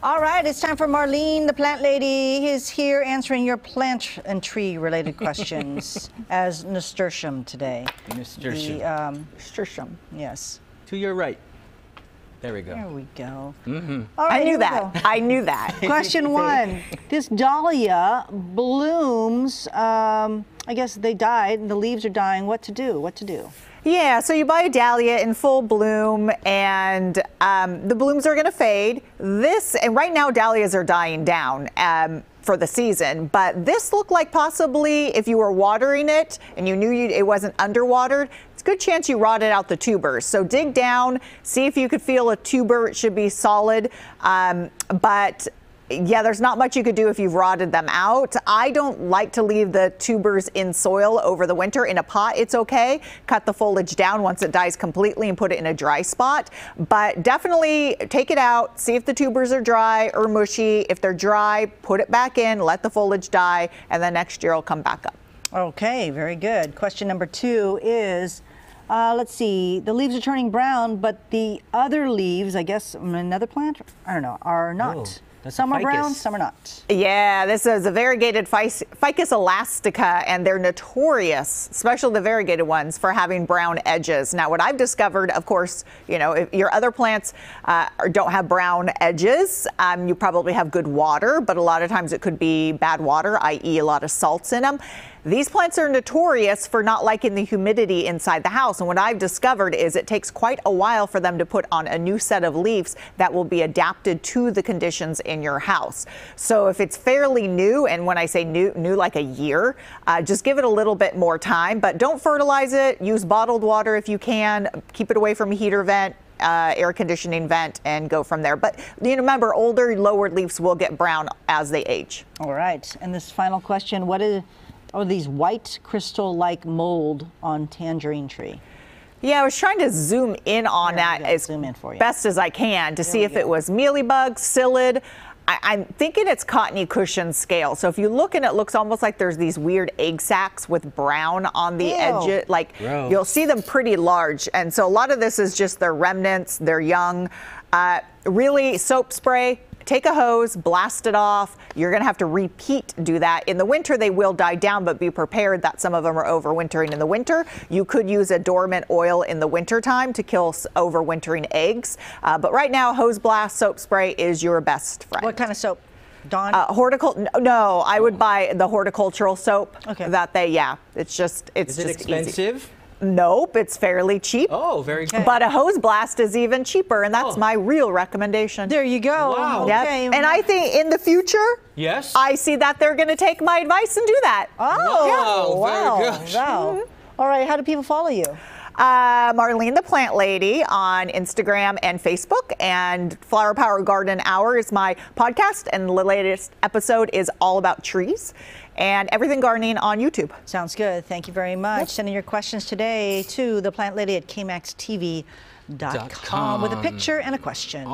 All right, it's time for Marlene, the plant lady. He's here answering your plant and tree-related questions as nasturtium today. Nasturtium. Nasturtium, yes. To your right. There we go. There we go. Mm-hmm. All right, I knew that. I knew that. Question one. This dahlia blooms, I guess they died and the leaves are dying. What to do? What to do? Yeah, so you buy a dahlia in full bloom and the blooms are going to fade. And right now dahlias are dying down for the season, but this looked like possibly if you were watering it and you knew it wasn't underwatered, it's a good chance you rotted out the tubers. So dig down, see if you could feel a tuber. It should be solid, but yeah, there's not much you could do if you've rotted them out. I don't like to leave the tubers in soil over the winter. In a pot, it's okay. Cut the foliage down once it dies completely and put it in a dry spot. But definitely take it out, see if the tubers are dry or mushy. If they're dry, put it back in, let the foliage die, and then next year it'll come back up. Okay, very good. Question number two is, let's see, the leaves are turning brown, but the other leaves, I guess, another plant, I don't know, are not. Oh. Some are brown, some are not. Yeah, this is a variegated Ficus elastica, and they're notorious, especially the variegated ones, for having brown edges. Now, what I've discovered, of course, you know, if your other plants don't have brown edges, you probably have good water, but a lot of times it could be bad water, i.e. a lot of salts in them. These plants are notorious for not liking the humidity inside the house. And what I've discovered is it takes quite a while for them to put on a new set of leaves that will be adapted to the conditions in your house. So if it's fairly new, and when I say new like a year, just give it a little bit more time, but don't fertilize it. Use bottled water if you can. Keep it away from a heater vent, air conditioning vent, and go from there. But you know, remember, older, lowered leaves will get brown as they age. All right. And this final question, what are these white crystal-like mold on tangerine tree? Yeah, I was trying to zoom in on that as best as I can to see if it was mealybug, psyllid. I'm thinking it's cottony cushion scale. So if you look and it looks almost like there's these weird egg sacs with brown on the edge. Like you'll see them pretty large. And so a lot of this is just their remnants, they're young. Really, soap spray. Take a hose, blast it off. You're going to have to do that. In the winter, they will die down, but be prepared that some of them are overwintering in the winter. You could use a dormant oil in the wintertime to kill overwintering eggs. But right now, hose blast, soap spray is your best friend. What kind of soap? Dawn? No, I would buy the horticultural soap. Okay. It's just Is it expensive? Easy. Nope, it's fairly cheap. Oh, very good. But a hose blast is even cheaper, and that's my real recommendation. There you go. Wow. Yep. Okay. And I think in the future, yes, I see that they're going to take my advice and do that. Oh, wow, very good. Wow. All right, how do people follow you? Marlene the Plant Lady on Instagram and Facebook, and Flower Power Garden Hour is my podcast, and the latest episode is all about trees and everything gardening on YouTube. Sounds good. Thank you very much. Yep. Sending your questions today to the plant lady at kmaxtv.com with a picture and a question.